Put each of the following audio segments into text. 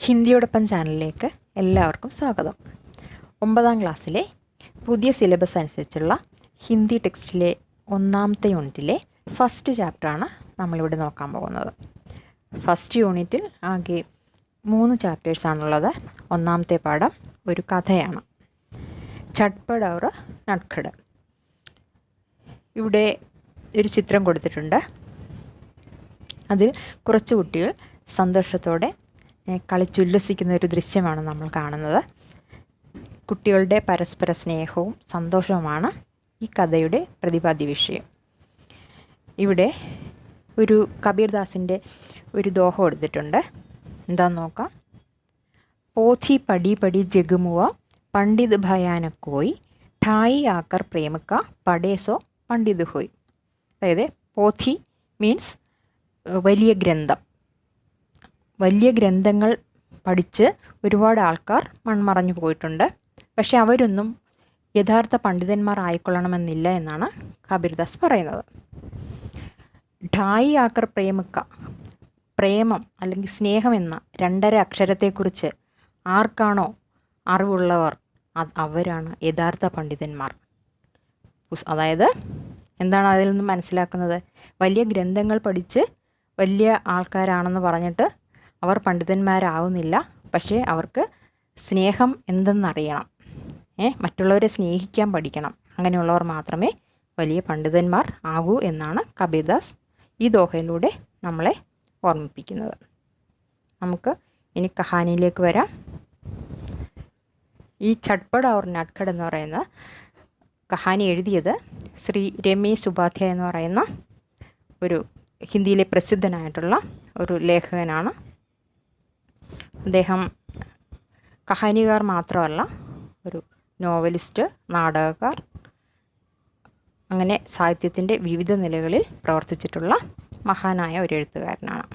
ഹിന്ദിയോടൊപ്പം ചാനലിലേക്ക് എല്ലാവർക്കും സ്വാഗതം. 9ാം ക്ലാസ്സിലെ പുതിയ സിലബസ് അനുസരിച്ചുള്ള ഹിന്ദി ടെക്സ്റ്റിലെ 1ാമത്തെ യൂണിറ്റിലെ ഫസ്റ്റ് ചാപ്റ്ററാണ് നമ്മളിവിടെ നോക്കാൻ പോകുന്നത്. ഫസ്റ്റ് യൂണിറ്റിൽ ആകെ 3 ചാപ്റ്റേഴ്സാണുള്ളത്. 1ാമത്തെ പാഠം ഒരു കഥയാണ്, ചട്പട് ഔർ നട്ഖട്. ഇവിടെ ഒരു ചിത്രം കൊടുത്തിട്ടുണ്ട്. അതിൽ കുറച്ച് കുട്ടികൾ സന്തോഷത്തോടെ കളിച്ചുല്ലസിക്കുന്ന ഒരു ദൃശ്യമാണ് നമ്മൾ കാണുന്നത്. കുട്ടികളുടെ പരസ്പര സ്നേഹവും സന്തോഷവുമാണ് ഈ കഥയുടെ പ്രതിപാദ്യ വിഷയം. ഇവിടെ ഒരു കബീർദാസിൻ്റെ ഒരു ദോഹം എടുത്തിട്ടുണ്ട്. എന്താന്ന് നോക്കാം. പോഥി പടി പടി ജഗമുവ പണ്ഡിത് ഭയാനക് കോയി ഠായി ആക്കർ പ്രേമിക്ക പടേസോ പണ്ഡിത് ഹോയ്. അതായത് പോഥി മീൻസ് വലിയ ഗ്രന്ഥം. വലിയ ഗ്രന്ഥങ്ങൾ പഠിച്ച് ഒരുപാട് ആൾക്കാർ മൺമറഞ്ഞു പോയിട്ടുണ്ട്. പക്ഷെ അവരൊന്നും യഥാർത്ഥ പണ്ഡിതന്മാർ ആയിക്കൊള്ളണമെന്നില്ല എന്നാണ് കബീർദാസ് പറയുന്നത്. ഠായി ആക്കർ പ്രേമിക്ക, പ്രേമം അല്ലെങ്കിൽ സ്നേഹം എന്ന 2 അക്ഷരത്തെക്കുറിച്ച് ആർക്കാണോ അറിവുള്ളവർ അവരാണ് യഥാർത്ഥ പണ്ഡിതന്മാർ. അതായത് എന്താണ് അതിൽ നിന്ന് മനസ്സിലാക്കുന്നത്? വലിയ ഗ്രന്ഥങ്ങൾ പഠിച്ച് വലിയ ആൾക്കാരാണെന്ന് പറഞ്ഞിട്ട് അവർ പണ്ഡിതന്മാരാവുന്നില്ല. പക്ഷേ അവർക്ക് സ്നേഹം എന്തെന്നറിയണം, മറ്റുള്ളവരെ സ്നേഹിക്കാൻ പഠിക്കണം. അങ്ങനെയുള്ളവർ മാത്രമേ വലിയ പണ്ഡിതന്മാർ ആകൂ എന്നാണ് കബീർദാസ് ഈ ദോഹയിലൂടെ നമ്മളെ ഓർമ്മിപ്പിക്കുന്നത്. നമുക്ക് ഇനി കഹാനിയിലേക്ക് വരാം. ഈ ചട്പട് ഔർ നട്ഖട് എന്ന് പറയുന്ന കഹാനി എഴുതിയത് ശ്രീ രമേശ് ഉപാധ്യായ എന്ന് പറയുന്ന ഒരു ഹിന്ദിയിലെ പ്രസിദ്ധനായിട്ടുള്ള ഒരു ലേഖകനാണ്. അദ്ദേഹം കഹാനികാർ മാത്രമല്ല, ഒരു നോവലിസ്റ്റ്, നാടകക്കാർ, അങ്ങനെ സാഹിത്യത്തിൻ്റെ വിവിധ നിലകളിൽ പ്രവർത്തിച്ചിട്ടുള്ള മഹാനായ ഒരു എഴുത്തുകാരനാണ്.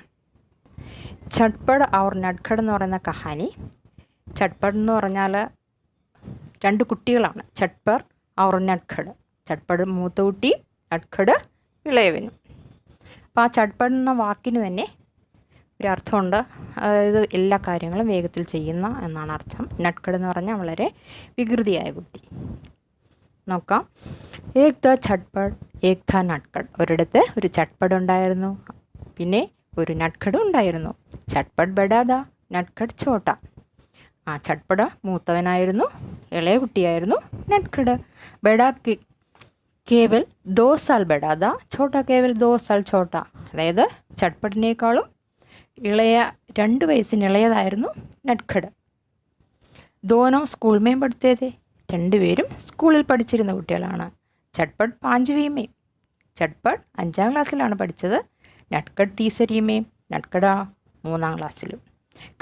ചട്പട് ഔർ നട്ഖട് എന്ന് പറയുന്ന കഹാനി, ചട്പട് എന്ന് പറഞ്ഞാൽ 2 കുട്ടികളാണ്, ചട്പട് ഔർ നട്ഖട്. ചട്പട് മൂത്ത കുട്ടി, നട്ഖട് ഇളയവനും. അപ്പോൾ ആ ചട്പട് എന്ന വാക്കിന് തന്നെ ഒരർത്ഥമുണ്ട്. അതായത് എല്ലാ കാര്യങ്ങളും വേഗത്തിൽ ചെയ്യുന്ന എന്നാണ് അർത്ഥം. നട്ഖട് എന്ന് പറഞ്ഞാൽ വളരെ വികൃതിയായ കുട്ടി. നോക്കാം. ഏക് ത ചട്പട് ഏക് ത നട്ഖട്. ഒരിടത്ത് ഒരു ചട്പട് ഉണ്ടായിരുന്നു, പിന്നെ ഒരു നട്ഖട് ഉണ്ടായിരുന്നു. ചട്പട് ബഡാ ദ നട്ഖട് ഛോട്ട. ആ ചട്പട് മൂത്തവനായിരുന്നു, ഇളയ കുട്ടിയായിരുന്നു നട്ഖട്. ബഡാ കേവൽ 2 സാൽ ബഡാ ദ ഛോട്ട കേവൽ 2 സാൽ ഛോട്ട. അതായത് ചട്പടിനേക്കാളും 2 വയസ്സിന് ഇളയതായിരുന്നു നട്ഖട്. ദോനോ സ്കൂൾ മേം പഠിത്തേ. 2 പേരും സ്കൂളിൽ പഠിച്ചിരുന്ന കുട്ടികളാണ്. ചട്പട് 5വീं में, ചട്പട് 5ാം ക്ലാസ്സിലാണ് പഠിച്ചത്. നട്ഖട് तीसरी में, നട്ഖട് 3ാം ക്ലാസ്സിലും.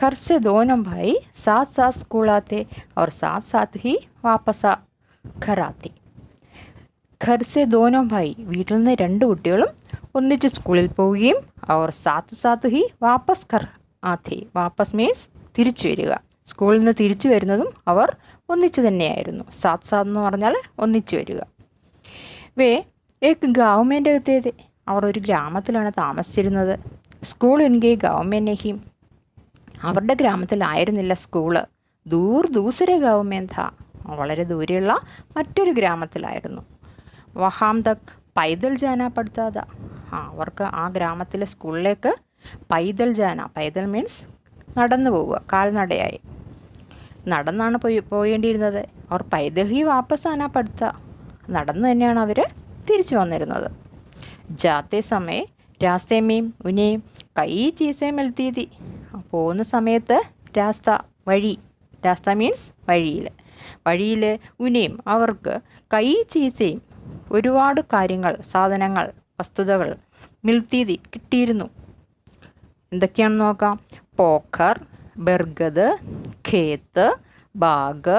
घर से दोनों भाई साथ साथ स्कूल आते और साथ साथ ही वापस घर आते. घर से दोनों भाई, വീട്ടിൽ നിന്ന് 2 കുട്ടികളും ഒന്നിച്ച് സ്കൂളിൽ പോവുകയും അവർ സാത്ത് സാത്ത് ഹി വാപ്പസ് കർ ആത്തെ. വാപ്പസ് മീൻസ് തിരിച്ചു വരിക. സ്കൂളിൽ നിന്ന് തിരിച്ചു വരുന്നതും അവർ ഒന്നിച്ച് തന്നെയായിരുന്നു. സാത്ത് സാത്ത് എന്ന് പറഞ്ഞാൽ ഒന്നിച്ചു വരിക. വേ ഏക് ഗവൺമെൻറ് എത്തിയത്. അവർ ഒരു ഗ്രാമത്തിലാണ് താമസിച്ചിരുന്നത്. സ്കൂൾ എനിക്ക് ഗവൺമെൻറ് അവരുടെ ഗ്രാമത്തിലായിരുന്നില്ല സ്കൂള്. ദൂസരെ ഗവൺമെൻറ് വളരെ ദൂരെയുള്ള മറ്റൊരു ഗ്രാമത്തിലായിരുന്നു. വഹാം തക് പൈദൽ ജാന പഠിത്താത. അവർക്ക് ആ ഗ്രാമത്തിലെ സ്കൂളിലേക്ക് പൈദൽ ജാന, പൈദൽ മീൻസ് നടന്നു പോവുക, കാൽനടയായി നടന്നാണ് പോകേണ്ടിയിരുന്നത്. അവർ പൈദൽ ഹി വാപ്പസ് ആന പഠിത്ത. നടന്നു തന്നെയാണ് അവർ തിരിച്ചു വന്നിരുന്നത്. ജാത്തെ സമയ രാസ്തേമേയും ഉനേയും കൈ ചീസേ മെൽത്തീതി. പോകുന്ന സമയത്ത് രാസ്ത, വഴി, രാസ്ത മീൻസ് വഴിയിൽ ഉനേയും അവർക്ക് കൈ ചീസയും ഒരുപാട് കാര്യങ്ങൾ, സാധനങ്ങൾ, വസ്തുതകൾ മിൽത്തീതി കിട്ടിയിരുന്നു. എന്തൊക്കെയാണെന്ന് നോക്കാം. പോഖർ, ബർഗദ്, ഖേത്ത്, ബാഗ്,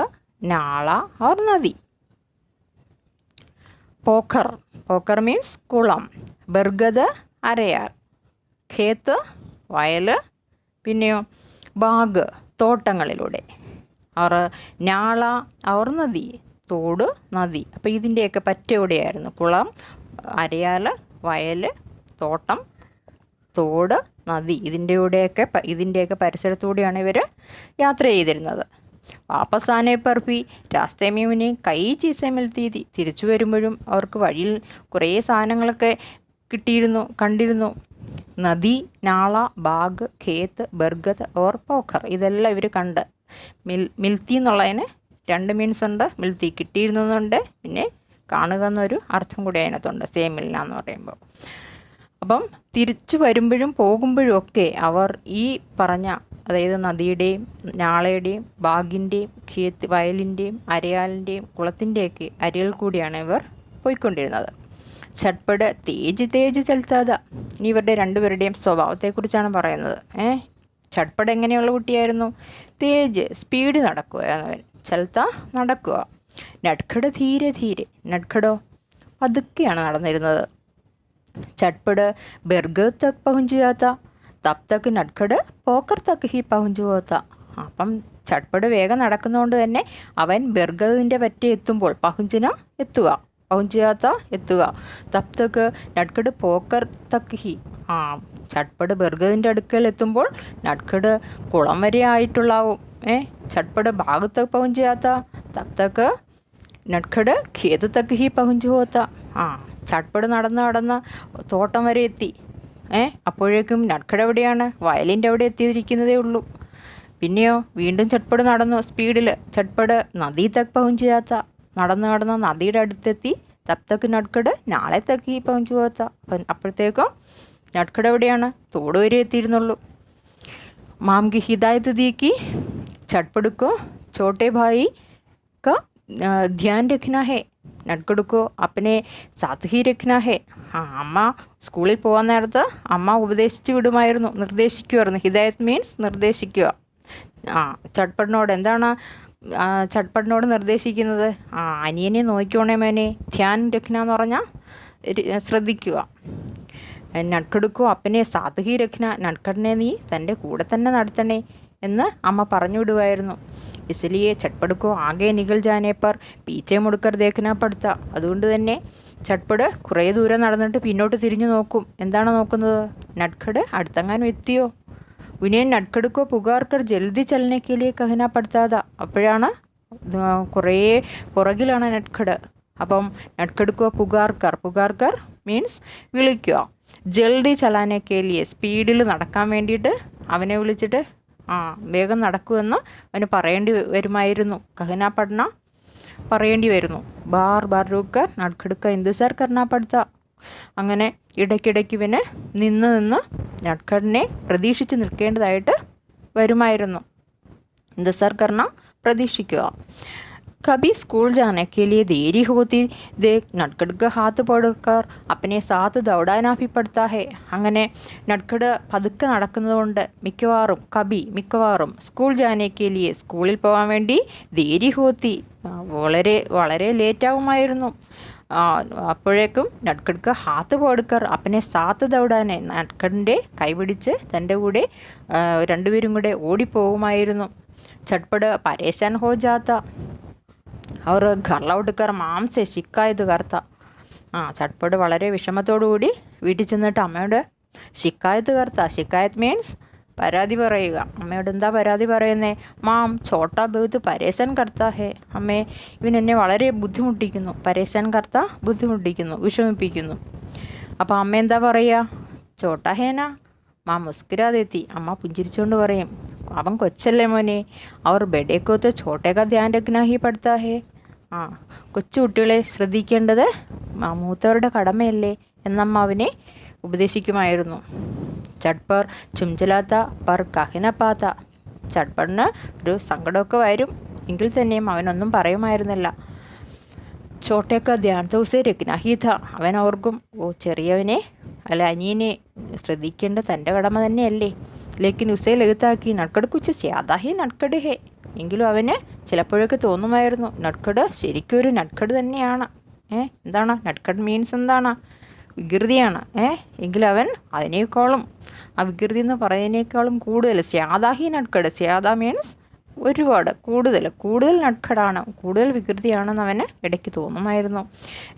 നാള और നദി. പോഖർ മീൻസ് കുളം, ബർഗദ് അരയാർ, ഖേത്ത് വയൽ, പിന്നെയോ ബാഗ് തോട്ടങ്ങളിലൂടെ, അവർ നാള അവർ നദി തോട്, നദി. അപ്പോൾ ഇതിൻ്റെയൊക്കെ പറ്റയോടെയായിരുന്നു. കുളം, അരയാൽ, വയൽ, തോട്ടം, തോട്, നദി. ഇതിൻ്റെയൊക്കെ പരിസരത്തൂടെയാണ് ഇവർ യാത്ര ചെയ്തിരുന്നത്. വാപ്പസ് ആനെ പർ ഭി രാസ്തേ മേ ഉന്ഹേं കई चीज़ें मिलती थी. തിരിച്ചു വരുമ്പോഴും അവർക്ക് വഴിയിൽ കുറേ സാധനങ്ങളൊക്കെ കണ്ടിരുന്നു. നദി, നാള, ബാഗ്, ഖേത്ത്, ബർഗത് ഓർ പോഖർ, ഇതെല്ലാം ഇവർ കണ്ട്. മിൽത്തി എന്നുള്ളതിന് 2 മീൻസ് ഉണ്ട്. മിൽത്തി കിട്ടിയിരുന്നുണ്ട്, പിന്നെ കാണുക എന്നൊരു അർത്ഥം കൂടി അതിനകത്തുണ്ട്, സേമില്ല എന്ന് പറയുമ്പോൾ. അപ്പം തിരിച്ചു വരുമ്പോഴും പോകുമ്പോഴും ഒക്കെ അവർ ഈ പറഞ്ഞ, അതായത് നദിയുടെയും നാളയുടെയും ബാഗിൻ്റെയും ഖേത്ത് വയലിൻ്റെയും അരയാലിൻ്റെയും കുളത്തിൻ്റെയൊക്കെ അരികിൽ കൂടിയാണ് ഇവർ പോയിക്കൊണ്ടിരുന്നത്. ചട്പട് തേജ് ചൽത്താത. ഇനി ഇവരുടെ രണ്ടുപേരുടെയും സ്വഭാവത്തെക്കുറിച്ചാണ് പറയുന്നത്. ചട്പട് എങ്ങനെയുള്ള കുട്ടിയായിരുന്നു? തേജ് സ്പീഡ് നടക്കുകയാണവൻ, ചൽത്ത നടക്കുക. നട്ഖട് ധീരെ നട്ഖടോ പതുക്കെയാണ് നടന്നിരുന്നത്. ചട്പട് ബർഗർ തക് പहुंच जाता, തബ് തക്ക് നട്ഖട് പോക്കർ തക്ക് ഹി പहुंच होता. അപ്പം ചട്പട് വേഗം നടക്കുന്നതുകൊണ്ട് തന്നെ അവൻ ബർഗറിൻ്റെ പറ്റി എത്തുമ്പോൾ പഹുഞ്ചിന എത്തുക, പहुंच എത്തുക. തബ് തക്ക് നട്ഖട് പോക്കർ തക്ക് ഹി, ചട്പട് ബർഗറിൻ്റെ അടുക്കൽ എത്തുമ്പോൾ നട്ഖട് കുളം വരെ ആയിട്ടുള്ളാവും. ചട്പട് ബാഗ് തക്ക് പहुंच തബ് തക്ക് നട്ഖട് ഖേത് തക്ക് ഹി പहुंच होता. ചട്പട് നടന്ന് തോട്ടം വരെ എത്തി. അപ്പോഴേക്കും നട്ഖട് എവിടെയാണ്? വയലിൻ്റെ അവിടെ എത്തിയിരിക്കുന്നതേ ഉള്ളൂ. പിന്നെയോ വീണ്ടും ചട്പട് നടന്നു സ്പീഡിൽ. ചട്പട് നദി തക്ക് പहुंच നടന്ന് നദിയുടെ അടുത്തെത്തി. തബ് തക്ക് നട്ഖട് നാളെ തക്ക് ഹി പहुंच होता. അപ്പോഴത്തേക്കും നട്ഖട് എവിടെയാണ്? തോട് വരെ എത്തിയിരുന്നുള്ളൂ. മാം കി ഹിദായത്ത് ദീക്കി ചട്പട് കോ ചോട്ടെ ഭായി का ध्यान रखना है, നട്ഖട് കോ അപ്പനെ സാത്ത് ഹി രഖ്ന ഹെ. അമ്മ സ്കൂളിൽ പോകാൻ നേരത്ത് അമ്മ ഉപദേശിച്ചു വിടുമായിരുന്നു, നിർദ്ദേശിക്കുമായിരുന്നു. ഹിദായത്ത് മീൻസ് നിർദ്ദേശിക്കുക. ചട്പടിനോട് എന്താണ് ചട്പടിനോട് നിർദ്ദേശിക്കുന്നത്? അനിയനെ നോക്കിക്കോണേ മോനെ. ധ്യാൻ രഖ്ന എന്ന് പറഞ്ഞാൽ ശ്രദ്ധിക്കുക. നട്ഖട് കോ അപ്പനെ സാത്ത് ഹി രഖ്ന, നട്ഖടിനെ നീ തൻ്റെ കൂടെ തന്നെ നടത്തണേ എന്ന് അമ്മ പറഞ്ഞു വിടുമായിരുന്നു. ഇസ്ലിയെ ചട്പട് കോ ആകെ നികൽ ജാനെ പർ പീച്ചെ മുടുക്കർ ദേഖന പടുത്ത. അതുകൊണ്ട് തന്നെ ചട്പട് കുറേ ദൂരം നടന്നിട്ട് പിന്നോട്ട് തിരിഞ്ഞു നോക്കും. എന്താണ് നോക്കുന്നത്? നട്ഖട് അടുത്തെങ്ങാനും എത്തിയോ? ഉനേൻ നട്ഖട് കോ പുകാർക്കർ ജൽദി ചലനേക്കലിയെ കഹന പടുത്താത. അപ്പോഴാണ് കുറേ പുറകിലാണ് നട്ഖട്. അപ്പം നട്ഖട് കോ പുകാർക്കർ മീൻസ് വിളിക്കുക. ജൽദി ചലാനേക്കലിയെ സ്പീഡിൽ നടക്കാൻ വേണ്ടിയിട്ട് അവനെ വിളിച്ചിട്ട് വേഗം നടക്കുമെന്ന് അവന് പറയേണ്ടി വരുമായിരുന്നു. കഹന പഠന പറയേണ്ടി വരുന്നു. ബാർ റുക്കർ നട്ഖട് ക ഇന്തിസാർ കർണ പടുത്ത. അങ്ങനെ ഇടയ്ക്കിടയ്ക്ക് ഇവന് നിന്ന് നട്ഖടിനെ പ്രതീക്ഷിച്ച് നിൽക്കേണ്ടതായിട്ട് വരുമായിരുന്നു. ഇന്തിസാർ കർണ പ്രതീക്ഷിക്കുക. कभी स्कूल जाने के लिए देरी होती देख नटखट का हाथ पकड़कर अपने साथ दौड़ाना भी पड़ता है. അങ്ങനെ നട്ഖട് പതുക്കെ നടക്കുന്നതുകൊണ്ട് മിക്കവാറും സ്കൂൾ ജാനേക്ക് ലിയെ സ്കൂളിൽ പോകാൻ വേണ്ടി ദേരി ഹോത്തി വളരെ ലേറ്റാവുമായിരുന്നു. അപ്പോഴേക്കും നട്ഖട് കാ ഹാത്ത് പകടുക്കർ അപ്പനെ സാത്ത് ദൗടാനെ, നട്ഖടിൻ്റെ കൈപിടിച്ച് തൻ്റെ കൂടെ രണ്ടുപേരും കൂടെ ഓടിപ്പോകുമായിരുന്നു. ചട്പട് പരേശാൻ ഹോ ജാത്ത അവർ ഘർ ലൗട്ട് കർ മാം സെ ശിക്കായത് കർത്ത. ചട്പട് വളരെ വിഷമത്തോടുകൂടി വീട്ടിൽ ചെന്നിട്ട് അമ്മയോട് ശിക്കായത്ത് കർത്ത. ശിക്കായത്ത് മീൻസ് പരാതി പറയുക. അമ്മയോട് എന്താ പരാതി പറയുന്നേ? മാം ചോട്ടാ ബഹുത്ത് പരേശാൻ കർത്ത ഹേ. അമ്മേ, ഇവൻ എന്നെ വളരെ ബുദ്ധിമുട്ടിക്കുന്നു. പരേശാൻ കർത്ത ബുദ്ധിമുട്ടിക്കുന്നു, വിഷമിപ്പിക്കുന്നു. അപ്പോൾ അമ്മ എന്താ പറയുക? ചോട്ടാ ഹേന. മാം മുസ്കുരാതെത്തി. അമ്മ പുഞ്ചിരിച്ചുകൊണ്ട് പറയും, അവൻ കൊച്ചല്ലേ മോനെ. അവർ ബെഡേക്കോത്ത് ചോട്ടേക്ക ധ്യാൻ രഖ്ന ഹി പടുത്താ ഹേ. കൊച്ചു കുട്ടികളെ ശ്രദ്ധിക്കേണ്ടത് മൂത്തവരുടെ കടമയല്ലേ എന്നമ്മ അവനെ ഉപദേശിക്കുമായിരുന്നു. ചട്പർ ചുംചലാത്ത പർ കഹിന പാത്ത. ചട്പറിന് ഒരു സങ്കടമൊക്കെ വരും, എങ്കിൽ തന്നെയും അവനൊന്നും പറയുമായിരുന്നില്ല. ചോട്ടേക്ക ധ്യാൻ ദിവസേ രഖ്ന ഹി ഥ. അവൻ ഓർക്കും, ചെറിയവനെ അനിയനെ ശ്രദ്ധിക്കേണ്ട തൻ്റെ കടമ തന്നെയല്ലേ. ലേക്കിൻ ഉസേ ലഘുത്താക്കി നട്ഖട് കുച്ച് സ്യാദാ ഹി നട്ഖട് ഹേ. എങ്കിലും അവന് ചിലപ്പോഴൊക്കെ തോന്നുമായിരുന്നു നട്ഖട് ശരിക്കും ഒരു നട്ഖട് തന്നെയാണ്. എന്താണ് നട്ഖട് മീൻസ്? എന്താണ്? വികൃതിയാണ്. എങ്കിലും അവൻ അതിനേക്കാളും, ആ വികൃതി എന്ന് പറയുന്നതിനേക്കാളും കൂടുതൽ സ്യാദാ ഹി നട്ഖട്. സ്യാദാ മീൻസ് ഒരുപാട് കൂടുതൽ നട്ഖടാണ്, കൂടുതൽ വികൃതിയാണെന്ന് അവന് ഇടയ്ക്ക് തോന്നുമായിരുന്നു.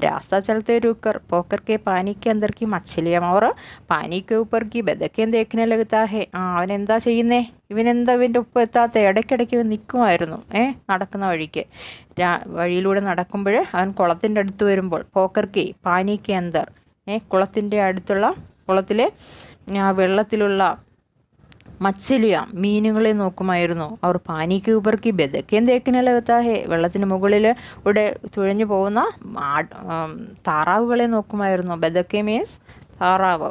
രാസ്ത ചലത്തെ രുക്കർ പോക്കർ കെ പാനി കെ അന്തർ കി മച്ഛലിയം और പാനി കെ ഊപ്പർ കി ബദക്കേം ദേഖ്നെ ലഗ്താ ഹേ. അവനെന്താ ചെയ്യുന്നേ, ഇവനെന്താ ഇവൻ്റെ ഒപ്പം എത്താത്ത, ഇടയ്ക്കിടയ്ക്ക് ഇവൻ നിൽക്കുമായിരുന്നു നടക്കുന്ന വഴിക്ക്. വഴിയിലൂടെ നടക്കുമ്പോൾ അവൻ കുളത്തിൻ്റെ അടുത്ത് വരുമ്പോൾ പോക്കർ കെ പാനി കെ അന്തർ കുളത്തിൻ്റെ അടുത്തുള്ള കുളത്തിലെ വെള്ളത്തിലുള്ള മച്ചിലിയ മീനുകളെ നോക്കുമായിരുന്നു. അവർ പാനിക്ക് ഊപ്പർക്ക് ബെതക്കേം തേക്കിനകത്താഹേ വെള്ളത്തിന് മുകളിൽ ഇവിടെ തുഴഞ്ഞു പോകുന്ന താറാവുകളെ നോക്കുമായിരുന്നു. ബെതക്കെ മീൻസ് താറാവ്.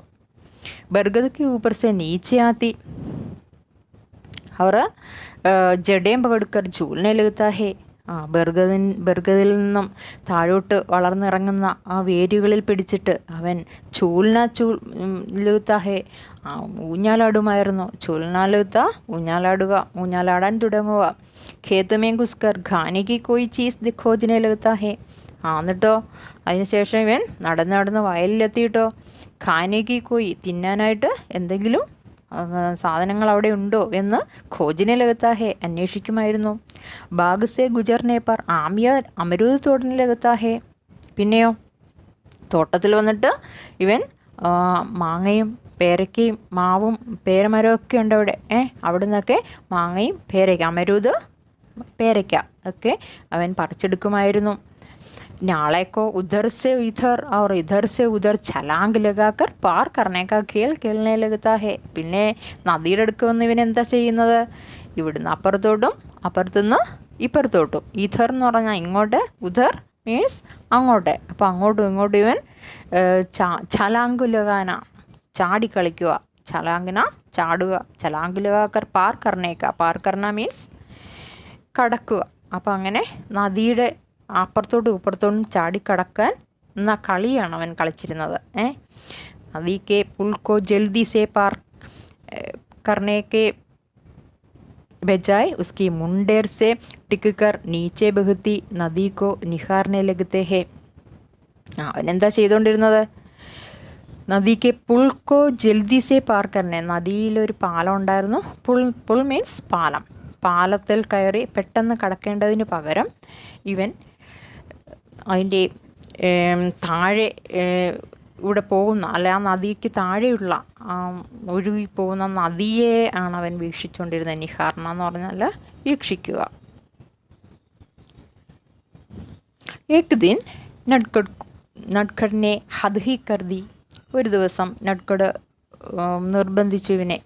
ബർഗദക്ക് ഊപ്പർ സെ നീച്ചെ ആത്തി അവർ ജഡേം പകടുക്കർ ചൂലിനെ ലഗത്താഹേ. ബർഗദിൽ നിന്നും താഴോട്ട് വളർന്നിറങ്ങുന്ന ആ വേരുകളിൽ പിടിച്ചിട്ട് അവൻ ലഗത്താഹേ ഊഞ്ഞാലാടുമായിരുന്നു. ചൂൽനാലത്ത ഊഞ്ഞാലാടാൻ തുടങ്ങുക. ഖേത്തുമേ ഗുസ്കർ ഖാനിക്ക് കോയി ചീസ് ദിഖോജിനെ ലഗത്താഹേ. എന്നിട്ടോ അതിനുശേഷം ഇവൻ നടന്ന് വയലിലെത്തിയിട്ടോ ഖാനിക്ക് കോയി തിന്നാനായിട്ട് എന്തെങ്കിലും സാധനങ്ങൾ അവിടെ ഉണ്ടോ എന്ന് ഖോജിനെ ലഗത്താഹേ അന്വേഷിക്കുമായിരുന്നു. ബാഗ്സെ ഗുജർനെ പർ അമരൂദ് തോടിനെ ലഗത്താഹേ. പിന്നെയോ തോട്ടത്തിൽ വന്നിട്ട് ഇവൻ മാങ്ങയും പേരയ്ക്കയും മാവും പേരമരമൊക്കെ ഉണ്ട് അവിടെ നിന്നൊക്കെ മാങ്ങയും അമരൂദ് പേരയ്ക്ക ഒക്കെ അവൻ പറിച്ചെടുക്കുമായിരുന്നു. നാളേക്കോ ഉധർ സെ ഇധർ और इधर से उधर छलांग लगाकर पार करने का खेल खेलने लगता है. പിന്നെ നദിയുടെ അടുക്ക് വന്ന് ഇവൻ എന്താ ചെയ്യുന്നത്, ഇവിടുന്ന് അപ്പുറത്തോട്ടും അപ്പുറത്തുനിന്ന് ഇപ്പുറത്തോട്ടും. ഇധർ എന്ന് പറഞ്ഞാൽ ഇങ്ങോട്ട്, ഉധർ മീൻസ് അങ്ങോട്ട്. അപ്പോൾ അങ്ങോട്ടും ഇങ്ങോട്ടും ഇവൻ ഛലാങ്ക് ലഗാന ചാടിക്കളിക്കുക, ഛലാങ്കിന ചാടുക, ഛലാങ്ക് ലഗാക്കർ പാർ കർണ മീൻസ് കടക്കുക. അപ്പോൾ അങ്ങനെ നദിയുടെ അപ്പുറത്തോട്ടും ഇപ്പുറത്തോട്ടും ചാടിക്കടക്കാൻ എന്ന കളിയാണ് അവൻ കളിച്ചിരുന്നത്. നദി കെ പുൽ കോ ജൽദി സേ പാർ കർണേ കെ ബജായ് ഉസ്കി മുണ്ടേർ സെ ടിക് കർ നീച്ചെ ബഹത്തി നദി കോ നിഹാർനെ ലഗത്തെ ഹേ. അവനെന്താ ചെയ്തുകൊണ്ടിരുന്നത്, നദിക്ക് പുൾക്കോ ജൽദി സേ പാർ കർണേ. നദിയിലൊരു പാലം ഉണ്ടായിരുന്നു. പുൾ മീൻസ് പാലത്തിൽ കയറി പെട്ടെന്ന് കടക്കേണ്ടതിന് പകരം ഇവൻ അതിൻ്റെ താഴെ ഇവിടെ പോകുന്ന ആ നദിക്ക് താഴെയുള്ള ഒഴുകിപ്പോകുന്ന നദിയെ ആണ് അവൻ വീക്ഷിച്ചുകൊണ്ടിരുന്നത്. നിഹാർണ എന്ന് പറഞ്ഞാൽ വീക്ഷിക്കുക. ഏക് ദിൻ നട്ഖഡിനെ ഹദ് ഹി കർദി. ഒരു ദിവസം നട്ഖഡ് നിർബന്ധിച്ചു ഇവനെ.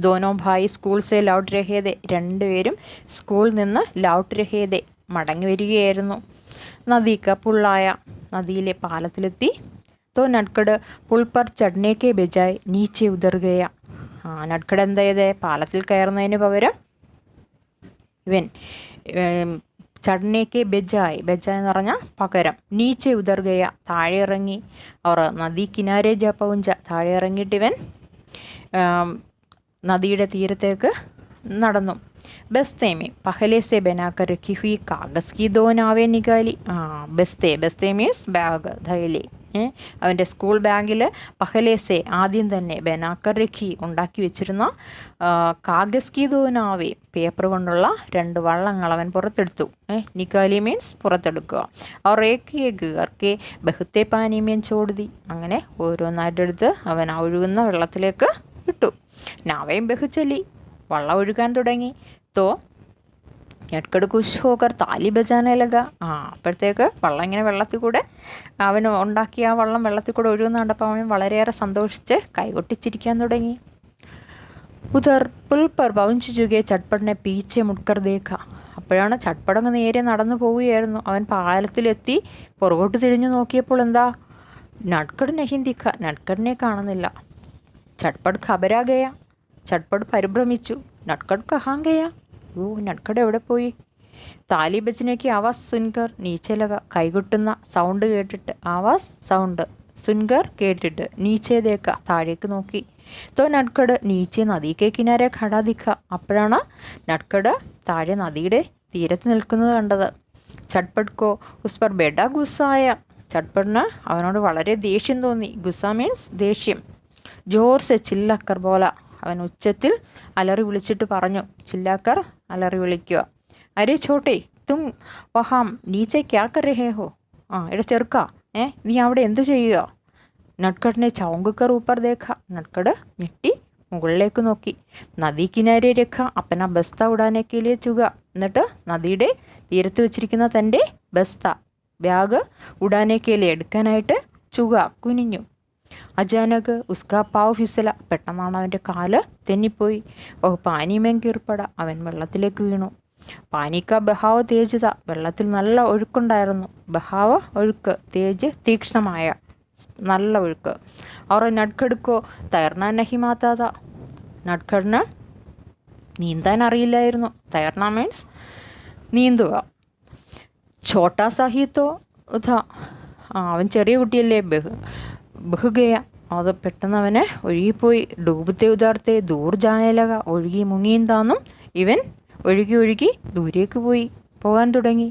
ദോനോ ഭായി സ്കൂൾ സെ ലൗട്ട് രഹേദെ. രണ്ടുപേരും സ്കൂളിൽ നിന്ന് ലൗട്ട് രഹേദെ മടങ്ങി വരികയായിരുന്നു. നദിക്ക പുള്ളായ നദിയിലെ പാലത്തിലെത്തി. തോ നട്ഖഡ് പുൾ പർ ചഡ്നെ കെ ബജായ് നീച്ചെ ഉതറുകയ. നട്ഖഡ് എന്താ ചെയ്തേ, പാലത്തിൽ കയറുന്നതിന് പകരം ഇവൻ ചഡ്നെ കെ ബജായ് എന്ന് പറഞ്ഞാൽ പകരം നീച്ചെ ഉതറുകയ താഴെ ഇറങ്ങി. അവർ നദി കിനാരെ ജ പൗഞ്ച താഴെ ഇറങ്ങിയിട്ട് ഇവൻ നദിയുടെ തീരത്തേക്ക് നടന്നു. ബസ്തേമേ പഹലെ സെ ബനാക്കർ രഖി ഹുയി കാഗസ് കി ദോ നാവേ നികാലി. ബസ്തേ മീൻസ് ബാഗ്, ധൈലി. അവൻ്റെ സ്കൂൾ ബാഗിൽ പഹലേസെ ആദ്യം തന്നെ ബനാക്കർ രഖി ഉണ്ടാക്കി വെച്ചിരുന്ന കാഗസ് കി ദോ നാവേ പേപ്പർ കൊണ്ടുള്ള 2 വള്ളങ്ങൾ അവൻ പുറത്തെടുത്തു. നിക്കാലി മീൻസ് പുറത്തെടുക്കുക. അവർ ഏക്ക് കർക്കെ ബഹുത്തെ പാനി മീൻ ചോടുതി. അങ്ങനെ ഓരോന്നായിട്ട് എടുത്ത് അവൻ ഒഴുകുന്ന വെള്ളത്തിലേക്ക് ഇട്ടു. നാവയും ബഹുച്ചലി വള്ളം ഒഴുകാൻ തുടങ്ങി. തോ ഞെട്കട് കുശ് ഹോക്കർ താലി ബജാനെ ലഗ. അപ്പോഴത്തേക്ക് വള്ളം ഇങ്ങനെ വെള്ളത്തിൽ കൂടെ അവൻ ഉണ്ടാക്കിയ ആ വള്ളം വെള്ളത്തിൽ കൂടെ ഒഴുകുന്ന കണ്ടപ്പോൾ അവൻ വളരെയേറെ സന്തോഷിച്ച് കൈകൊട്ടിച്ചിരിക്കാൻ തുടങ്ങി. ഉധർ പുൽ പർ പൗഞ്ച് ചുകെ ചട്പടിനെ പീച്ചെ മുട്കർ ദേഖ. അപ്പോഴാണ് ചട്പടങ്ങ് നേരെ നടന്നു പോവുകയായിരുന്നു. അവൻ പാലത്തിലെത്തി പുറകോട്ട് തിരിഞ്ഞു നോക്കിയപ്പോൾ എന്താ, നട്കട് നഹിൻ ദിഖ. നട്കടിനെ കാണുന്നില്ല. ചട്പട് ഖബരാകയ. ചട്പട് പരിഭ്രമിച്ചു. നട്കട് കഹാൻ ഗയ. നട്കട് എവിടെ പോയി? താലി ബജനയ്ക്ക് ആവാസ് സുൻകർ നീച്ചലക. കൈകൊട്ടുന്ന സൗണ്ട് കേട്ടിട്ട്, ആവാസ് സൗണ്ട്, സുൻകർ കേട്ടിട്ട്, നീച്ചേതേക്ക താഴേക്ക് നോക്കി. തോ നട്കട് നീച്ചെ നദിക്ക് കിനാരെ ഖടാ ദിഖ. അപ്പോഴാണ് നട്കട് താഴെ നദിയുടെ തീരത്ത് നിൽക്കുന്നത് കണ്ടത്. ചട്പട് കോ ഉസ് പർ ബെഡ ഗുസ്സായ. ചട്പടിന് അവനോട് വളരെ ദേഷ്യം തോന്നി. ഗുസ്സ മീൻസ് ദേഷ്യം. ജോർ സെ ചില്ലക്കർ പോല അവൻ ഉച്ചത്തിൽ അലറി വിളിച്ചിട്ട് പറഞ്ഞു. ചില്ലാക്കർ അലറി വിളിക്കുക. അരേ ഛോട്ടെ തും വഹാം നീച്ചെ ക്യാ കർ രഹേ ഹോ? എടാ ചെറുക്ക, നീ അവിടെ എന്തു ചെയ്യുക? നട്കടിനെ ചൗങ്കക്കർ ഊപ്പർ ദേഖ. നട്കട് ഞെട്ടി മുകളിലേക്ക് നോക്കി. നദി കിനാരെ രഖ അപ്പന ബസ്ത ഉടാനേക്ക് ലിയെ ചുക. എന്നിട്ട് നദിയുടെ തീരത്ത് വെച്ചിരിക്കുന്ന തൻ്റെ ബസ്ത ബാഗ് ഉടാനേക്ക് ലിയെ എടുക്കാനായിട്ട് ചുക കുനിഞ്ഞു. അചാനക് ഉസ്കാ പാവ് ഫിസല. പെട്ടെന്നാണ് അവൻ്റെ കാല് തെന്നിപ്പോയി. പാനിമേം കീർപ്പട. അവൻ വെള്ളത്തിലേക്ക് വീണു. പാനിക്ക ബഹാവ് തേജിത. വെള്ളത്തിൽ നല്ല ഒഴുക്കുണ്ടായിരുന്നു. ബഹാവ് ഒഴുക്ക്, തേജ് തീക്ഷ്ണമായ നല്ല ഒഴുക്ക്. അവർ നട്കടുക്കോ തയർന നഹി മാതാത. നട്കടിന് നീന്താൻ അറിയില്ലായിരുന്നു. തയർന മീൻസ് നീന്തുക. ഛോട്ടാ സാഹിത്തോ ഉധ. അവൻ ചെറിയ കുട്ടിയല്ലേ. ബഹുഗയ. അത് പെട്ടെന്ന് അവനെ ഒഴുകിപ്പോയി. ഡൂബത്തെ ഉദാർത്തെ ദൂർ ജാനേലക. ഒഴുകി മുങ്ങിയും താന്നും ഇവൻ ഒഴുകി ദൂരേക്ക് പോകാൻ തുടങ്ങി.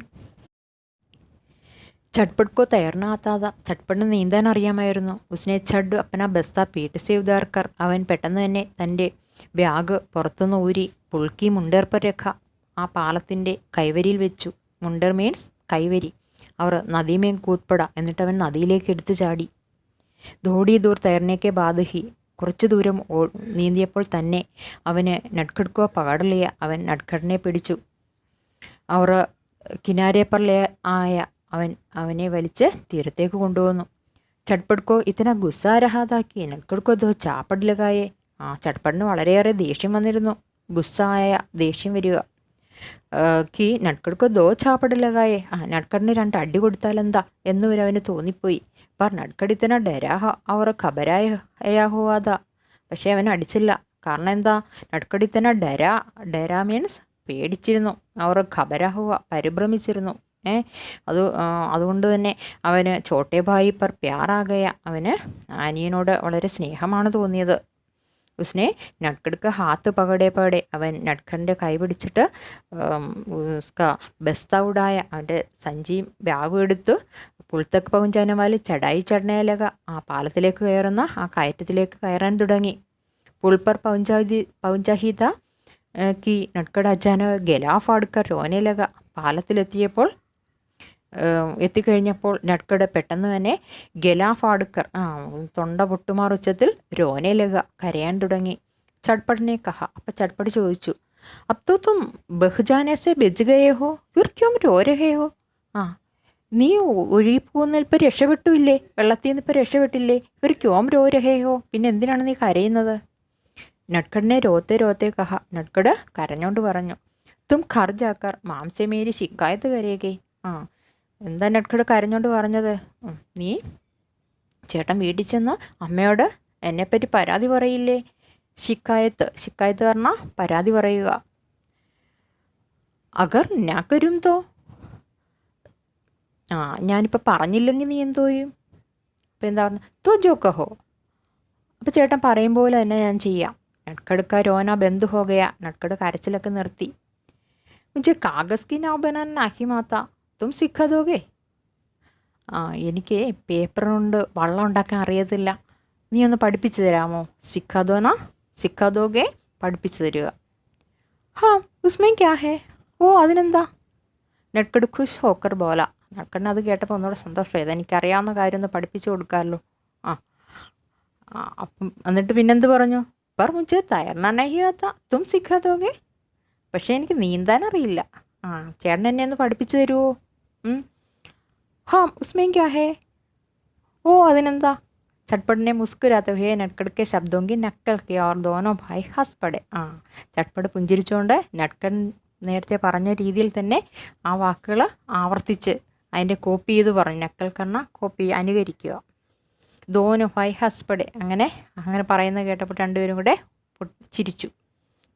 ചട്പട്കോ തയ്യാറിന ആത്താത. ചട്പടിന് നീന്താൻ അറിയാമായിരുന്നു. ഉസ്നെ ചഡ് അപ്പന ബസ്ത പീട്ട് സേ ഉദാർക്കർ. അവൻ പെട്ടെന്ന് തന്നെ തൻ്റെ ബാഗ് പുറത്തുനിന്ന് ഊരി പുൾക്കി മുണ്ടേർപ്പർ രഖ. ആ പാലത്തിൻ്റെ കൈവരിയിൽ വെച്ചു. മുണ്ടർ മീൻസ് കൈവരി. അവർ നദിമേം കൂത്പട. എന്നിട്ട് അവൻ നദിയിലേക്ക് എടുത്തു ചാടി. ധോടി ദൂർ തയർനേക്കെ ബാധഹി. കുറച്ചു ദൂരം നീന്തിയപ്പോൾ തന്നെ അവന് നട്കടുക്കോ പകടലിയ. അവൻ നട്കടിനെ പിടിച്ചു. അവർ കിനാരേപ്പറിലെ ആയ അവനെ വലിച്ച് തീരത്തേക്ക് കൊണ്ടുവന്നു. ചട്പടുക്കോ ഇത്തന ഗുസ്സാരഹാതാക്കി. നട്കടുക്കോ ദോ ചാപ്പട് ലഗായേ. ചട്പടിന് വളരെയേറെ ദേഷ്യം വന്നിരുന്നു. ഗുസ്സായ ദേഷ്യം വരിക. കി നട്കടുക്കോ ദോ ചാപ്പട് ലഗായേ. നട്കടിന് 2 അടി കൊടുത്താലെന്താ എന്നുവരെ അവന് തോന്നിപ്പോയി. പർ നട്കടിത്തന ഡരാഹ അവർ ഖബരായ ഹുവാദ. പക്ഷേ അവൻ അടിച്ചില്ല. കാരണം എന്താ? നട്കടിത്തന ഡരാ മീൻസ് പേടിച്ചിരുന്നു. അവർ ഖബരാഹുവ പരിഭ്രമിച്ചിരുന്നു. അതുകൊണ്ട് തന്നെ അവന് ചോട്ടേ ഭായി പർ പ്യാറാകയ. അവന് അനിയനോട് വളരെ സ്നേഹമാണ് തോന്നിയത്. ഉസ്നെ നട്കടുക്ക ഹാത്ത് പകടെ. അവൻ നട്കടിൻ്റെ കൈ പിടിച്ചിട്ട് ബസ്ത ഉടായ. അവൻ്റെ സഞ്ചിയും ബാഗും എടുത്ത് പുൽത്തക്ക് പൗഞ്ചാനവാല് ചടായി ചടനയിലക. ആ പാലത്തിലേക്ക് കയറുന്ന ആ കയറ്റത്തിലേക്ക് കയറാൻ തുടങ്ങി. പുൽപ്പർ പൗഞ്ചാഹിത കി നട്കട അജാന ഗലാഫ് അടുക്കർ രോനയിലക. പാലത്തിലെത്തിയപ്പോൾ എത്തിക്കഴിഞ്ഞപ്പോൾ നട്കട പെട്ടെന്ന് തന്നെ ഗലാഫ് അടുക്കർ തൊണ്ട പൊട്ടുമാർ ഉച്ചത്തിൽ രോനയിലക കരയാൻ തുടങ്ങി. ചട്പടിനെ കഹ. അപ്പം ചട്പടി ചോദിച്ചു, അബ് തോ തും ബഹുജാനേസെ ബെജ് ഗയേ ഹോ ഫിർ ക്യോം രോ രഹേ ഹോ? നീ ഒഴുകിപ്പോകുന്ന ഇപ്പോൾ രക്ഷപ്പെട്ടില്ലേ? വെള്ളത്തിൽ നിന്ന് ഇപ്പോൾ രക്ഷപ്പെട്ടില്ലേ? ഫിർ ക്യോം രോ രഹേ ഹോ? പിന്നെ എന്തിനാണ് നീ കരയുന്നത്? നട്കടിനെ രോത്തെ കഹ. നട്കട് കരഞ്ഞോണ്ട് പറഞ്ഞു, തും ഘർ ജാക്കർ മാംസെ മേരി ശിക്കായത്ത് കരേകെ. എന്താ നട്കട് കരഞ്ഞോണ്ട് പറഞ്ഞത്? നീ ചേട്ടൻ വീട്ടിൽ ചെന്ന് അമ്മയോട് എന്നെപ്പറ്റി പരാതി പറയില്ലേ? ശിക്കായത്ത് പറഞ്ഞാൽ പരാതി പറയുക. അഗർ നാക്കരും തോ. ഞാനിപ്പോൾ പറഞ്ഞില്ലെങ്കിൽ നീ എന്തോ ചെയ്യും? അപ്പോൾ എന്താ പറഞ്ഞു? തോ ജോ കഹോ. അപ്പോൾ ചേട്ടൻ പറയും പോലെ തന്നെ ഞാൻ ചെയ്യാം. നട്കടുക്ക രോന ബന്ധു ഹോകയ. നട്കട് കരച്ചിലൊക്കെ നിർത്തി. മുझे കാഗസ് കി നാവ് ബനാന നാഹി മാത്ത. തും സിഖ ദോഗേ. എനിക്ക് പേപ്പർ കൊണ്ട് വള്ളം ഉണ്ടാക്കാൻ അറിയത്തില്ല. നീ ഒന്ന് പഠിപ്പിച്ചു തരാമോ? സിഖ ദോഗേ പഠിപ്പിച്ചു തരിക. ഉസ്മേ ക്യാ ഹേ? അതിനെന്താ? നട്കട് ഖുഷ് ഹോക്കർ ബോല. നട്കടിന് അത് കേട്ടപ്പോൾ ഒന്നുകൂടെ സന്തോഷമായത്. എനിക്കറിയാവുന്ന കാര്യം ഒന്ന് പഠിപ്പിച്ചു കൊടുക്കാമല്ലോ. അപ്പം എന്നിട്ട് പിന്നെന്ത് പറഞ്ഞു? പർ മുझे തൈർന നഹി ആത്ത തും സിഖ ദോഗേ. പക്ഷേ എനിക്ക് നീന്താൻ അറിയില്ല. ചേട്ടൻ എന്നെ ഒന്ന് പഠിപ്പിച്ചു തരുമോ? ഉസ്മേ ക്യാ ഹേ? അതിനെന്താ? ചട്പടിനെ മുസ്കുരാത്ത ഹേ നട്കട് കെ ശബ്ദോങ്കി നക്കൽ കെ ഓർ ദോനോ ഭായ് ഹസ് പടെ. ചട്പട് പുഞ്ചിരിച്ചുകൊണ്ട് നട്കൻ നേരത്തെ പറഞ്ഞ രീതിയിൽ തന്നെ ആ വാക്കുകൾ ആവർത്തിച്ച് അതിൻ്റെ കോപ്പി ചെയ്ത് പറഞ്ഞു. നക്കൽ കർണ കോപ്പി അനുകരിക്കുക. ദോനോ ഭായ് ഹസ് പടെ. അങ്ങനെ പറയുന്നത് കേട്ടപ്പോൾ രണ്ടുപേരും കൂടെ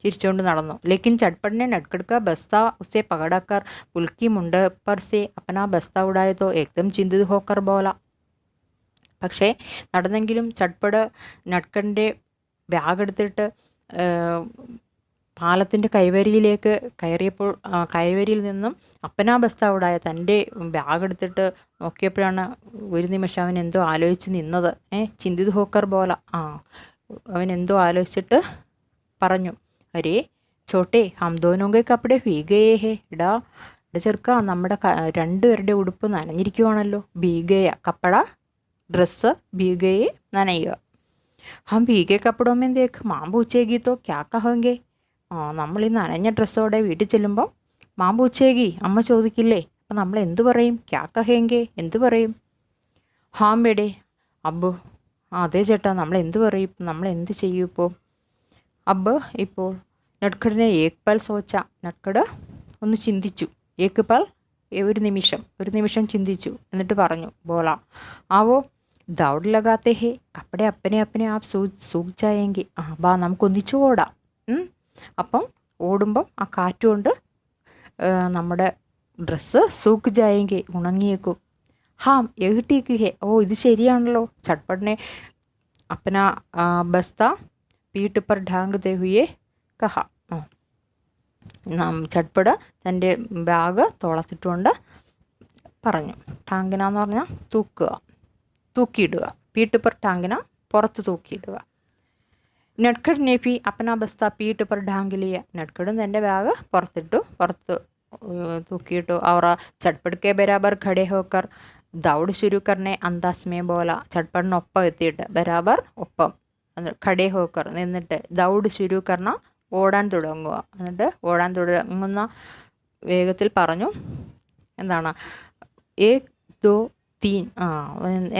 ചിരിച്ചുകൊണ്ട് നടന്നു. ലേക്കിൻ ചട്പടിനെ നട്കടുക്ക ബസ്ത ഉസെ പകടക്കർ പുൽക്കി മുണ്ട് പർ സെ അപ്പന ബസ്ത ഉടായതോ ഏകദം ചിന്തിത് ഹോക്കർ ബോല. പക്ഷേ നടന്നെങ്കിലും ചട്പട് നട്കടിൻ്റെ ബാഗ് എടുത്തിട്ട് പാലത്തിൻ്റെ കൈവരിയിലേക്ക് കയറിയപ്പോൾ കൈവരിയിൽ നിന്നും അപ്പന ബസ്ത ഉടായ തൻ്റെ ബാഗ് എടുത്തിട്ട് നോക്കിയപ്പോഴാണ് ഒരു നിമിഷം അവൻ എന്തോ ആലോചിച്ച് നിന്നത്. ചിന്തിത് ഹോക്കർ ബോല. അവൻ എന്തോ ആലോചിച്ചിട്ട് പറഞ്ഞു. അരേ ചോട്ടെ ഹം ദോനോങ്കെ കപ്പടെ ഭീഗയേ ഹേ. എടാ ചെറുക്ക, നമ്മുടെ രണ്ടുപേരുടെ ഉടുപ്പ് നനഞ്ഞിരിക്കുവാണല്ലോ. ഭീഗയ കപ്പട ഡ്രസ്സ്, ഭീഗയെ നനയുക. ഹം ഭീഗെ കപ്പടോമേ ദേഖ് മാം പൂച്ചേകി തോ ക്യാ കഹോങ്കെ. നമ്മൾ ഈ നനഞ്ഞ ഡ്രസ്സോടെ വീട്ടിൽ ചെല്ലുമ്പം മാം പൂച്ചേകി അമ്മ ചോദിക്കില്ലേ, അപ്പം നമ്മൾ എന്തു പറയും? ക്യാ കഹേങ്കെ, എന്തു പറയും? ഹാം ബേടെ അബ്ബു, അതെ ചേട്ടാ, നമ്മൾ എന്തു പറയും? നമ്മൾ എന്ത് ചെയ്യും ഇപ്പോൾ? അബ്ബ് ഇപ്പോൾ നട്കടിനെ ഏക് പൽ സോച്ച. നട്കട് ഒന്ന് ചിന്തിച്ചു. ഏക് പൽ ഒരു നിമിഷം ചിന്തിച്ചു. എന്നിട്ട് പറഞ്ഞു, ബോല ആവോ ദൗഡ് ലഗാത്തെ ഹേ കപ്പടെ അപ്പനെ അപ്പനെ ആ സൂഖ് ജായെങ്കിൽ. ബാ നമുക്ക് ഒന്നിച്ചു ഓടാം. അപ്പം ഓടുമ്പം ആ കാറ്റുകൊണ്ട് നമ്മുടെ ഡ്രസ്സ് സൂഖ് ജായെങ്കിൽ ഉണങ്ങിയേക്കും. ഹാം എഹ്ടീക്ക് ഹേ. ഇത് ശരിയാണല്ലോ. ചട്പടിനെ അപ്പന ബസ്ത പീട്ട് പർ ഢാങ്ക് ദേ ഹുയെ കഹ. ചട്പട് തൻ്റെ ബാഗ് തോളത്തിട്ടുകൊണ്ട് പറഞ്ഞു. ടാങ്കിന എന്ന് പറഞ്ഞാൽ തൂക്കിയിടുക. പീട്ട് പർ ടാങ്കിന പുറത്ത് തൂക്കിയിടുക. നട്കട് ने भी अपना बस्ता पीठ पर ढांग लिया. നട്കടും തൻ്റെ ബാഗ് പുറത്ത് തൂക്കിയിട്ടു. और चटपट के बराबर खड़े होकर दौड़ शुरू करने अंदाज में बोला. ചട്പടിനൊപ്പം എത്തിയിട്ട് ബരാബർ ഒപ്പം ഖടേ ഹോക്കർ നിന്നിട്ട് ദൗഡ് ശുരു കർണ ഓടാൻ തുടങ്ങുക. എന്നിട്ട് ഓടാൻ തുടങ്ങുന്ന വേഗത്തിൽ പറഞ്ഞു. എന്താണ്? ഏക് ദോ തീൻ.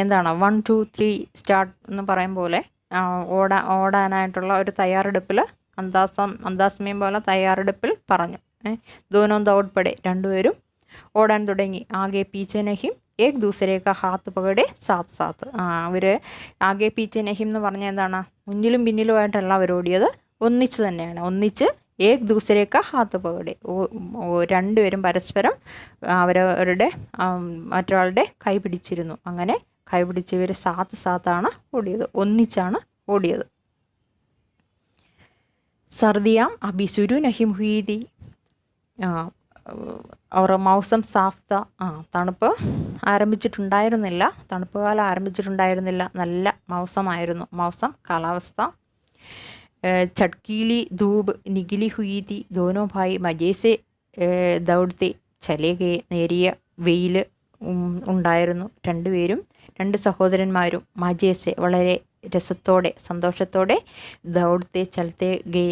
എന്താണ് 1 2 3 സ്റ്റാർട്ട് എന്ന് പറയും പോലെ ഓടാനായിട്ടുള്ള ഒരു തയ്യാറെടുപ്പിൽ അന്താസ്മയം പോലെ തയ്യാറെടുപ്പിൽ പറഞ്ഞു. ദോനോ ദൗഡ് പടെ രണ്ടുപേരും ഓടാൻ തുടങ്ങി. ആകെ പീച്ചെ നഹിം ഏക് ദൂസരേക്ക ഹാത്ത് പകടെ സാത്ത്. അവർ ആകെ പീച്ചെ നഹിം എന്ന് പറഞ്ഞാൽ എന്താണ്? മുന്നിലും പിന്നിലുമായിട്ടല്ല അവർ ഓടിയത്, ഒന്നിച്ച് തന്നെയാണ്. ഒന്നിച്ച് ഏക് ദൂസരേക്ക ഹാത്ത് പകടെ, രണ്ടുപേരും പരസ്പരം അവരവരുടെ മറ്റൊരാളുടെ കൈ പിടിച്ചിരുന്നു. അങ്ങനെ കൈ പിടിച്ച് ഇവർ സാത്താണ് ഓടിയത്, ഒന്നിച്ചാണ് ഓടിയത്. സർദിയാം അഭി ശുരു നഹിം ഹുയി തി. അവർ മൗസം സാഫ്ത. തണുപ്പ് ആരംഭിച്ചിട്ടുണ്ടായിരുന്നില്ല, തണുപ്പ് കാലം ആരംഭിച്ചിട്ടുണ്ടായിരുന്നില്ല. നല്ല മൗസമായിരുന്നു. മൗസം കാലാവസ്ഥ. ചട്കീലി ധൂപ് നിഗിലി ഹുയി തി. ദോനോ ഭായി മജേസെ ദൗഡ്ത്തെ ചലേ ഗേ. നേരിയ വെയിൽ ഉണ്ടായിരുന്നു. രണ്ട് സഹോദരന്മാരും മജേസെ വളരെ രസത്തോടെ സന്തോഷത്തോടെ ദൗഡത്തെ ചലത്തെ ഗേ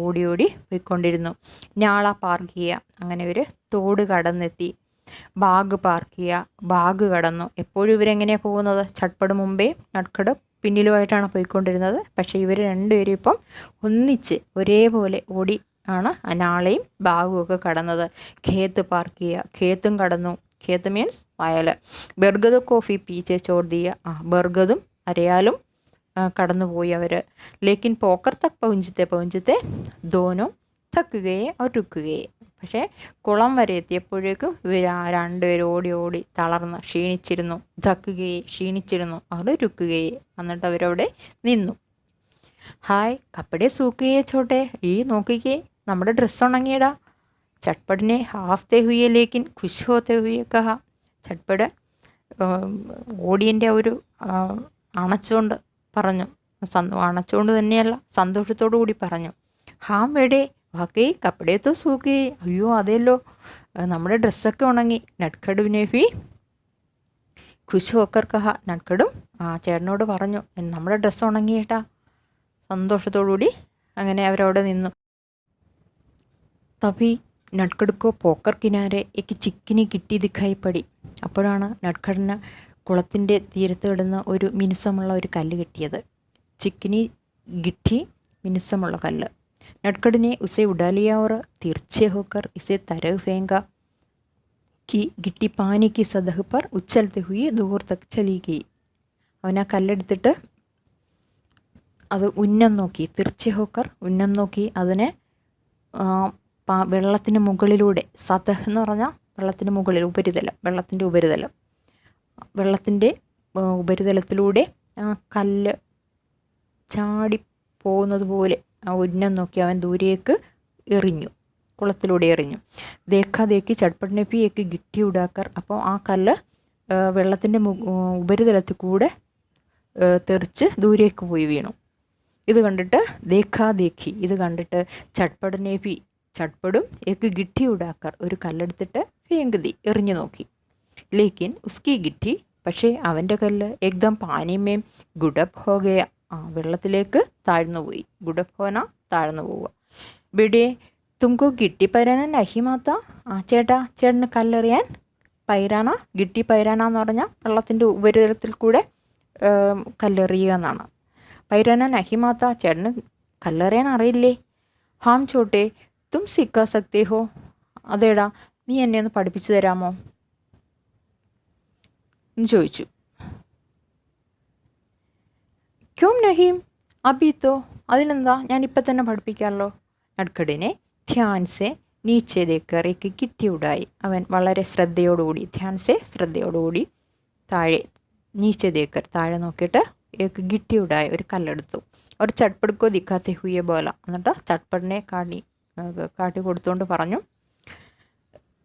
ഓടി പോയിക്കൊണ്ടിരുന്നു. ഞാള പാർക്ക് ചെയ്യുക. അങ്ങനെ ഇവർ തോട് കടന്നെത്തി. ബാഗ് പാർക്ക് ചെയ്യുക. ബാഗ് കടന്നു. എപ്പോഴും ഇവരെങ്ങനെയാണ് പോകുന്നത്? ചട്പട് മുമ്പേ നട്കട് പിന്നിലുമായിട്ടാണ് പോയിക്കൊണ്ടിരുന്നത്. പക്ഷേ ഇവർ രണ്ടുപേരും ഇപ്പം ഒന്നിച്ച് ഒരേപോലെ ഓടി ആണ് നാളെയും ബാഗും ഒക്കെ കടന്നത്. ഖേത്ത് പാർക്ക് ചെയ്യുക. ഖേത്തും കടന്നു. ഖേത്ത് മീൻസ് വയൽ. ബർഗദ് കോഫി പീച്ചെ ചോർദിയ. ബർഗദും അരയാലും കടന്നുപോയി അവർ. ലേക്കിൻ പോക്കർ തക് പൗഞ്ചത്തെ ദോനോ തക്കുകയെ അവർ രുക്കുകയെ. പക്ഷേ കുളം വരെ എത്തിയപ്പോഴേക്കും ഇവർ രണ്ടുപേരും ഓടി തളർന്ന് ക്ഷീണിച്ചിരുന്നു. അവർ രുക്കുകയെ. എന്നിട്ട് അവരവിടെ നിന്നു. ഹായ് കപ്പടെ സൂക്കുകയെ ചോട്ടെ. നോക്കിക്കേ, നമ്മുടെ ഡ്രസ്സ് ഉണങ്ങിയിടാ. ചട്പടിനെ ഹാഫ്തെ ഹുയെ ലേക്കിൻ ഖുഷ് ഹോത്തെ ഹുയെ കഹ. ചട്പട് ഓടിയൻ്റെ ഒരു അണച്ചുകൊണ്ട് പറഞ്ഞു. അണച്ചുകൊണ്ട് തന്നെയല്ല, സന്തോഷത്തോടു കൂടി പറഞ്ഞു. ഹാം വേടേ വാക്കേ കപ്പടേ തോ സൂക്കേ. അയ്യോ അതെല്ലോ, നമ്മുടെ ഡ്രസ്സൊക്കെ ഉണങ്ങി. നട്കടുവിനെ ഭി ഖുഷ് ഹോക്കർ കഹ. നട്കടും ചേട്ടനോട് പറഞ്ഞു, നമ്മുടെ ഡ്രസ്സ് ഉണങ്ങിയേട്ടാ. സന്തോഷത്തോടു കൂടി അങ്ങനെ അവരവിടെ നിന്നു. തഭി നട്കടുക്കോ പോക്കർ കിനാരെ എനിക്ക് ചിക്കിനി കിട്ടി ദിഖായി പടി. അപ്പോഴാണ് നട്കടിന് കുളത്തിൻ്റെ തീരത്ത് കിടന്ന് ഒരു മിനുസമുള്ള ഒരു കല്ല് കിട്ടിയത്. ചിക്കിനി ഗിട്ടി, മിനുസമുള്ള കല്ല്. നട്കടിനെ ഉസെ ഉഡാലിയ और तिरछे होकर इसे तरह फेंका कि गिट्टी पानी की सतह पर उछलते हुए दूर तक चली गई. അവൻ ആ കല്ലെടുത്തിട്ട് അത് ഉന്നം നോക്കി. തിർച്ചെ ഹോക്കർ ഉന്നം നോക്കി അതിനെ വെള്ളത്തിന് മുകളിലൂടെ. സതഹ് എന്ന് പറഞ്ഞാൽ വെള്ളത്തിന് മുകളിൽ, ഉപരിതലം, വെള്ളത്തിൻ്റെ ഉപരിതലം. വെള്ളത്തിൻ്റെ ഉപരിതലത്തിലൂടെ ആ കല്ല് ചാടി പോകുന്നത് പോലെ ആ ഉന്നം നോക്കി അവൻ ദൂരേക്ക് എറിഞ്ഞു, കുളത്തിലൂടെ എറിഞ്ഞു. ദേക്കി ചട്പടിനെ പി ഏക്ക് ഗിട്ടി ഉടാക്കർ. അപ്പോൾ ആ കല്ല് വെള്ളത്തിൻ്റെ ഉപരിതലത്തിൽ കൂടെ തെറിച്ച് ദൂരേക്ക് പോയി വീണു. ഇത് കണ്ടിട്ട് ദേഖാ ദേഖി, ഇത് കണ്ടിട്ട് ചട്പടനെ ഭി, ചട്പടും ഏക്ക് ഗിട്ടി ഉടാക്കർ, ഒരു കല്ലെടുത്തിട്ട് ഫേങ്ക് ദി, എറിഞ്ഞു നോക്കി. ലേക്കിൻ ഉസ്കി ഗിട്ടി, പക്ഷേ അവൻ്റെ കല്ല് ഏകദം പാനിമേം ഗുഡപ്പ് ഹോ ഗയ, വെള്ളത്തിലേക്ക് താഴ്ന്നു പോയി. ഗുഡപ്പ് ഹോന, താഴ്ന്നു പോവുക. ബിഡേ തുമക്കോ ഗിട്ടി പൈരാന നഹി മാത്ത, ചേട്ടാ ചേട്ടന് കല്ലെറിയാൻ പൈരാന, ഗിട്ടി പൈരാന എന്ന് പറഞ്ഞാൽ വെള്ളത്തിൻ്റെ ഉപരിതലത്തിൽ കൂടെ കല്ലെറിയുക എന്നാണ്. പൈരാന നഹി മാത്ത, ചേട്ടന് കല്ലെറിയാൻ അറിയില്ലേ? ഹാം ചോട്ടെ തും സിക്കാ സക്തേ ഹോ, അതേടാ നീ എന്നെ ഒന്ന് പഠിപ്പിച്ചു തരാമോ എന്ന് ചോദിച്ചു. ക്യോം നഹീം അബീത്തോ, അതിനെന്താ, ഞാനിപ്പം തന്നെ പഠിപ്പിക്കാമല്ലോ. നട്കടിനെ ധ്യാൻസെ നീച്ചെ ദേക്കർ ഏക്ക് ഗിട്ടി ഉടായി, അവൻ വളരെ ശ്രദ്ധയോടുകൂടി, ധ്യാൻസെ ശ്രദ്ധയോടുകൂടി താഴെ, നീച്ചെ ദേക്കർ താഴെ നോക്കിയിട്ട് ഏക്ക് ഗിട്ടി ഉടായി ഒരു കല്ലെടുത്തു. ഒരു ചട്പടുക്കോ ദിക്കാത്തെ ഹുയെ ബോല, എന്നിട്ട് ചട്പടിനെ കാട്ടി കൊടുത്തുകൊണ്ട് പറഞ്ഞു,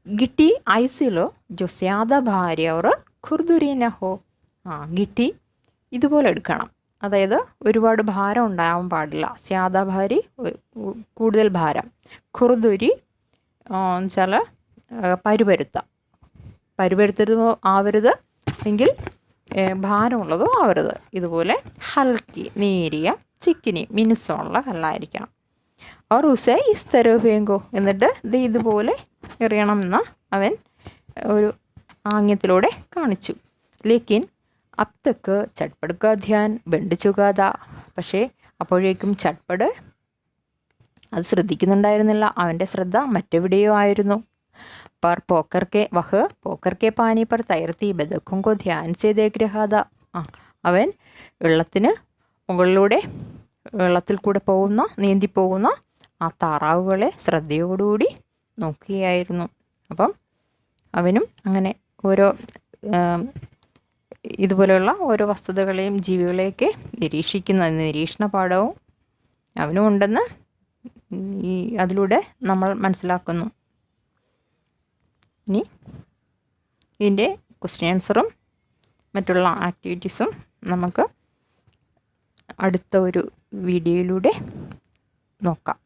ഗിട്ടി ഐസിലോ ജോ സ്യാദ ഭാര്യ ഓർ ഖുർദുരി നഹോ, ഗിട്ടി ഇതുപോലെ എടുക്കണം, അതായത് ഒരുപാട് ഭാരം ഉണ്ടാവാൻ പാടില്ല. സ്യാദ ഭാരി, കൂടുതൽ ഭാരം. ഖുർദുരി എന്നുവെച്ചാൽ പരുപരുത്തതോ ആവരുത്, എങ്കിൽ ഭാരമുള്ളതോ ആവരുത്. ഇതുപോലെ ഹൽക്കി, നേരിയ, ചിക്കിനി, മിനുസമുള്ള കല്ലായിരിക്കണം. ഓർ ഉസെ ഇസ് തരോ ഫേങ്കോ, എന്നിട്ട് ഇത് ഇതുപോലെ എറിയണമെന്ന് അവൻ ഒരു ആംഗ്യത്തിലൂടെ കാണിച്ചു. ലേക്കിൻ അബ് തക്ക് ചട്പട് കാ ധ്യാൻ ബണ്ട് ചുകാത, പക്ഷേ അപ്പോഴേക്കും ചട്പട് അത് ശ്രദ്ധിക്കുന്നുണ്ടായിരുന്നില്ല, അവൻ്റെ ശ്രദ്ധ മറ്റെവിടെയോ ആയിരുന്നു. പർ പോക്കർ കെ പാനി പർ തൈർത്തി ബദക്കും കോ ധ്യാൻ സേ ദേഖ് രഹാ താ, അവൻ വെള്ളത്തിന് മുകളിലൂടെ, വെള്ളത്തിൽ കൂടെ നീന്തി പോകുന്ന ആ താറാവുകളെ ശ്രദ്ധയോടുകൂടി നോക്കുകയായിരുന്നു. അപ്പം അവനും അങ്ങനെ ഓരോ ഇതുപോലെയുള്ള ഓരോ വസ്തുതകളെയും ജീവികളെയൊക്കെ നിരീക്ഷിക്കുന്ന നിരീക്ഷണ പാഠവും അവനും ഉണ്ടെന്ന് അതിലൂടെ നമ്മൾ മനസ്സിലാക്കുന്നു. ഇനി ഇതിൻ്റെ ക്വസ്റ്റ്യൻ ആൻസറും മറ്റുള്ള ആക്ടിവിറ്റീസും നമുക്ക് അടുത്ത ഒരു വീഡിയോയിലൂടെ നോക്കാം.